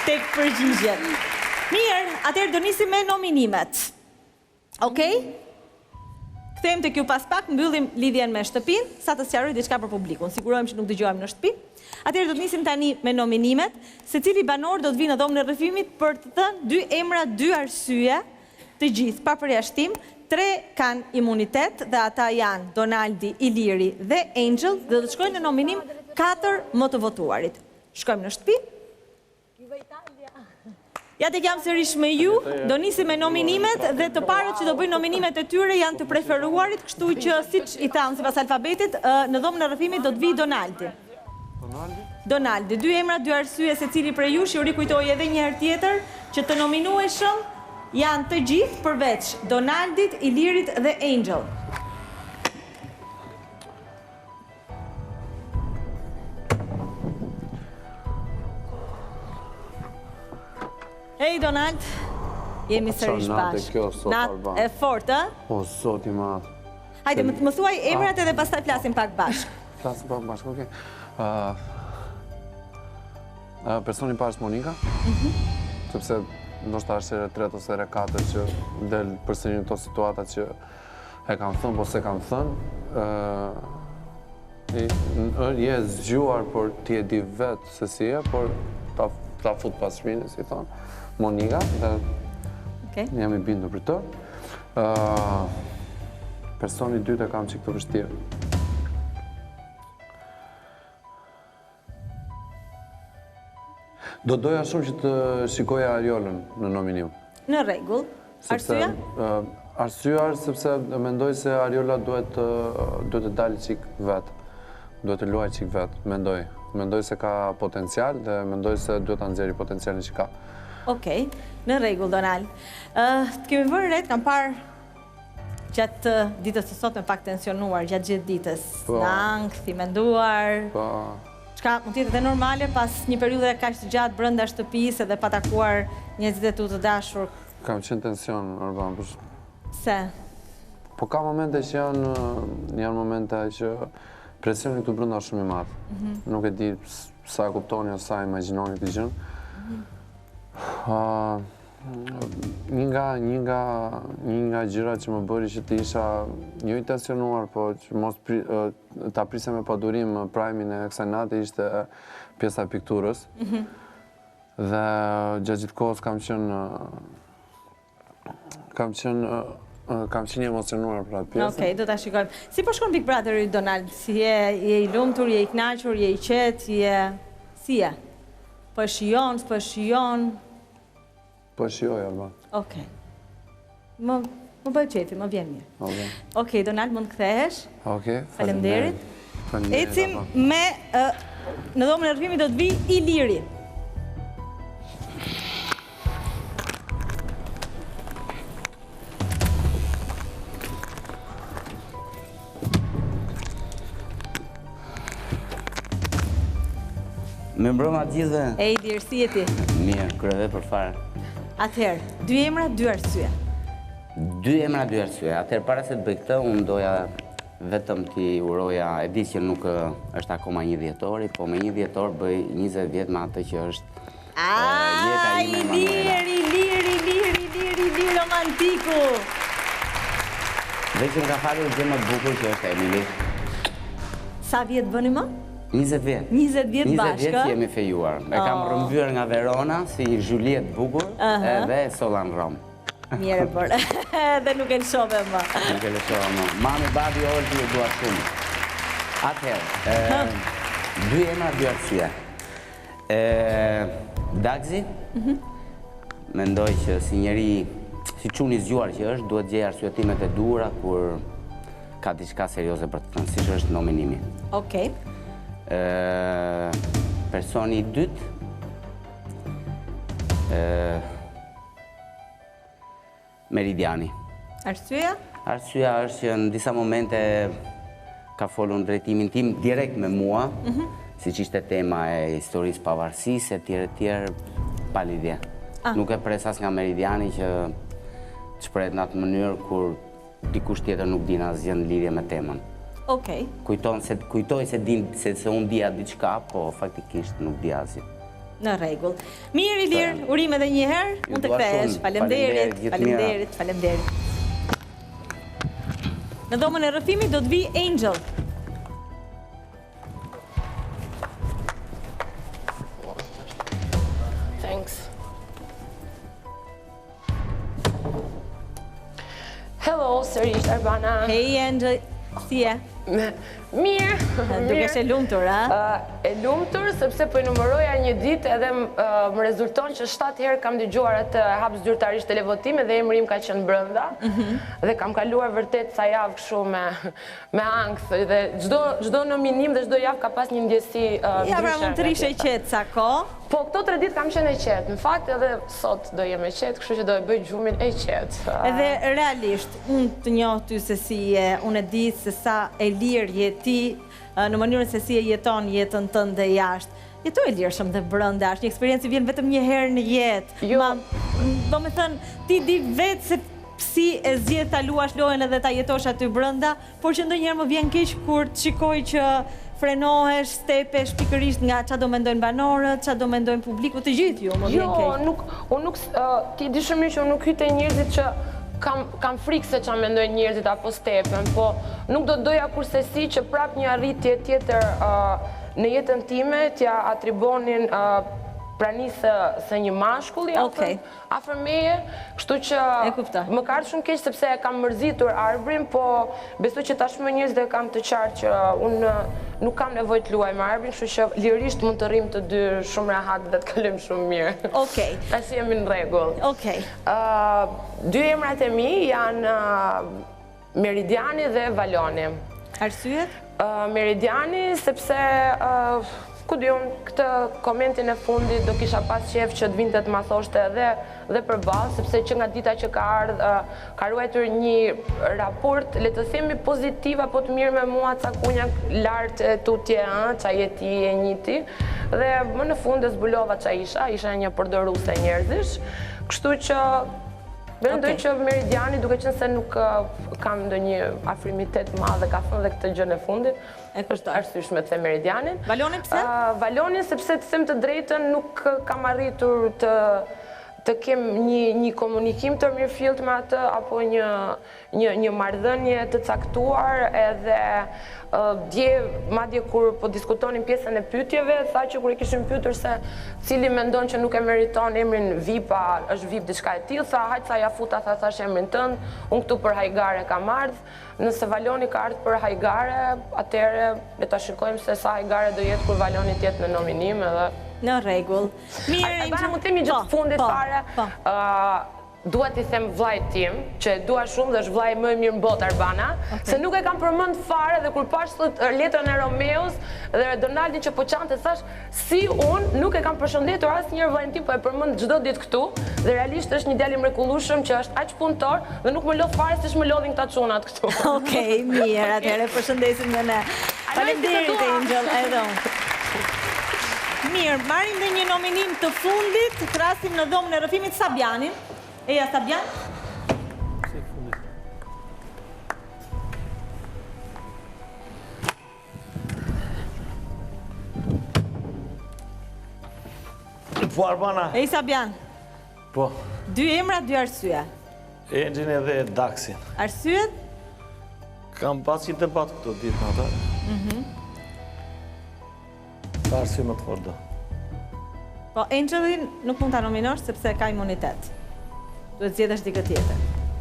tek përgjigjet. Mirë, atëherë do nisim me nominimet. Okej? Kthehemi tek ju pas pak, mbyllim lidhjen me shtëpinë, sa të sqaroj diçka për publikun. Sigurohemi që nuk dëgjohem në shtëpi. Atëherë do të nisim tani me nominimet. Secili banor do të vinë në dhomën e rrëfimit për të thënë 2 emra, 2 arsye, të gjithë pa përjashtim. 3 kanë imunitet dhe ata janë Donaldi, Iliri dhe Angel dhe do të shkojnë në nominim 4 më të votuarit. Shkojmë në shtëpi. Ja tek jam sërish me ju, do nisim me nominimet dhe të parët që do bëjnë nominimet e tyre janë të preferuarit, kështu që siç i thamë sipas alfabetit, në dhomën e rrëfimit do të vijë Donaldi. Donaldi, 2 emra, 2 arsye secili prej jush, ju rikujtoj edhe një herë tjetër që të nominueshëm janë të gjithë përveç Donaldit, Ilirit dhe Angel. Hej Donald, jemi sërish bashkë. Natë e fort, ë? O, zot i madh. Hajde, më thuaj emrat edhe pastaj flasim pak bashkë. Flasim pak bashkë, okej. Personi i parë është Monika, sepse ndoshta është ere 3 ose ere 4 që del përsëri në këto situata që e kam thënë, po se kam thënë. Je zgjuar, por ti e di vetë se si e, por ta fut pas shpinës, si thonë. Monika, dhe jam i bindur për të. Personi i dytë e kam çik të vështirë. Do doja shumë që të shikoja Ariolën në nominim. Në rregull. Arsyeja? Arsyeja është sepse mendoj se Ariola duhet të dalë çik vetë. Duhet të luajë çik vetë, mendoj. Mendoj se ka potencial dhe mendoj se duhet ta nxjerrë potencialin që ka. Okej, në rregull Donald. Të kemi vënë re, kam parë gjatë ditës së sotme pak tensionuar, gjatë gjithë ditës. Angth, i menduar. Po. Çka mund të jetë edhe normale pas një periudhe kaq të gjatë brenda shtëpisë edhe pa takuar njerëzit e tu të dashur. Kam qenë tension, Orban. Se? Po ka momente që janë momente që presioni këtu brenda është shumë i madh. Nuk e di sa e kuptoni ose sa imagjinoni këtë gjë. Një nga gjërat që më bëri që të isha jo i tensionuar, po që mos ta prisja me padurim prajmin e kësaj nate ishte pjesa e pikturës. Dhe gjatë gjithë kohës kam qenë emocionuar për atë pjesë. Okej, do ta shikojmë. Si po shkon Big Brother Donald? Si je i lumtur, je i kënaqur, je i qetë, si je? Po e shijon, s'po e shijon? Po e shijoj, Alba. Okej. Më bëj qefi, më vjen mirë. Okej, Donald, mund të kthehesh? Okej, faleminderit. Ecim me në dhomën e rrëfimit do të vi Iliri. Me mbrëma gjithë. Ej, Ilir, si je ti? Mirë, kryeve për fare. Atëherë, 2 emra, 2 arsye. 2 emra, 2 arsye. Atëherë, para se të bëj këtë, unë doja vetëm t'i uroja, e di që nuk është akoma 1 dhjetori, po me 1 dhjetor bëj 20 vjet me atë që është jeta ime Emanuela. Ilir, romantiku! Dhe që nga falur gjë më të bukur që është Emili. Sa vjet bëni më? 20 vjet. 20 vjet bashkë? 20 vjet që jemi fejuar. E kam rrëmbyer nga Verona si Juliet bukur edhe Solan Rom. Mjerë për. Dhe nuk e lëshove më. Nuk e lëshove më. Mami, babi, Olti, e dua shumë. Atëherë, 2 emra, 2 arsye. Dagzi, mendoj që si njeri, si çuni zgjuar që është, duhet gjej arsyetimet e duhura kur ka diçka serioze për të thënë, siç është nominimi. Okej. Personi i dytë, Meridiani. Arsyeja? Arsyeja është që në disa momente ka folur në drejtimin tim direkt me mua, siç ishte tema e historisë pavarësisë, etj, pa lidhje. Nuk e pres as nga Meridiani që të shprehet në atë mënyrë kur dikush tjetër nuk din asgjë në lidhje me temën. Okej. Kujtoj se unë dija diçka, po faktikisht nuk dija asgjë. Në rregull. Mirë Ilir, urim edhe një herë, mund të dua kthehesh. shumë. Faleminderit, Faleminderit, gjithë faleminderit. Në dhomën e rrëfimit do të vi Angel. Thanks. Hello, sërish Arbana. Hey Angel, si je? Mirë. Dukesh e lumtur, a? E lumtur, sepse po i numëroja një ditë edhe më rezulton që 7 herë kam dëgjuar atë hap zyrtarisht televotim dhe emri im ka qenë brenda. Dhe kam kaluar vërtet sa javë kështu me ankth dhe çdo nominim dhe çdo javë ka pas një ndjesi ndryshe. Ja, pra mund të rish e qetë sa kohë. Po, këto 3 ditë kam qenë e qetë. Në fakt edhe sot do jem e qetë, kështu që do e bëj gjumin e qetë. Edhe realisht, unë të njoh ty se si je, unë e di se sa e lirë je ti, në mënyrën se si e jeton jetën tënde jashtë. Jeto e lirshëm dhe brenda, është një eksperiencë që vjen vetëm një herë në jetë. Jo. Do me thënë, ti di vetë se si e zgjedh ta luash lojën edhe ta jetosh aty brenda, por që ndonjëherë më vjen keq kur të shikoj që frenohesh, stepesh pikërisht nga çfarë do mendojnë banorët, çfarë do mendojnë publiku, të gjithë ju, më vjen keq. Unë nuk, ti di shumë mirë që unë nuk hyj te njerëzit që kam frikë se çfarë mendojnë njerëzit apo stepen, po nuk do doja kurse si që prap një arritje tjetër në jetën time t'ja atribonin pranisë se një mashkulli afër meje, kështu që më ka ardhur shumë keq sepse e kam mërzitur Arbrin, po besoj që tashmë njerëzit e kam të qartë që unë nuk kam nevojë të luaj me Arbrin, kështu që lirisht mund të rrim të dy shumë rehat dhe të kalojmë shumë mirë. Okej. Tash jemi në rregull. Okej. Dy emrat e mi janë Meridiani dhe Valoni. Arsyet? Meridiani sepse ku di unë, këtë komentin e fundit do kisha pas qef që të vinte të ma thoshte edhe përballë, sepse që nga dita që ka ruajtur një raport, le të themi pozitiv apo të mirë me mua, ca kunja lartë tutje, qa jeti e njiti, dhe më në fund e zbulova qa isha një përdoruese njerëzish, kështu që mendoj që Meridiani, duke qenë se nuk kam ndonjë afrimitet madh dhe ka thënë dhe këtë gjën e fundit, është arsyeshme të them Meridianin. Valonin pse? Valonin sepse të them të drejtën nuk kam arritur të kem një komunikim të mirëfillt me atë apo një marrëdhënie të caktuar, edhe madje kur po diskutonin pjesën e pyetjeve, tha që kur i kishim pyetur se cili mendon që nuk e meriton emrin VIP-a, është VIP diçka e tillë, tha hajt sa ja futa, thash emrin tënd, unë këtu për Hajgare kam ardhur. Nëse Valoni ka ardhur për Hajgare, atëherë le ta shikojmë se sa Hajgare do jetë kur Valoni të jetë në nominim edhe në rregull. Mirë, Arbana, mund të themi gjithë fundit fare. Dua t'i them vllajt tim, që e dua shumë dhe është vllai më i mirë në botë Arbana, se nuk e kam përmend fare dhe kur pash letrën e Romeos dhe Donaldin që po çante, thash si unë nuk e kam përshëndetur asnjëherë vllajin tim, po e përmend çdo ditë këtu, dhe realisht është një djalë i mrekullueshëm që është aq punëtor dhe nuk më lodh fare siç më lodhin këta çunat këtu. Okej, mirë, atëherë përshëndesim dhe ne. Faleminderit Angel, edhe unë. Mirë, marrim dhe një nominim të fundit, të krasim në dhomën e rrëfimit Sabianin. Eja Sabian? Po, Arbana. Ej Sabian. Po. 2 emra, 2 arsye. Engjin edhe Daxin. Arsyet? Kam pas një debat këto ditë në ata. Ka arsye më të fortë. Po, Angelin nuk mund ta nominosh sepse ka imunitet. Duhet zgjedhësh dikë tjetër.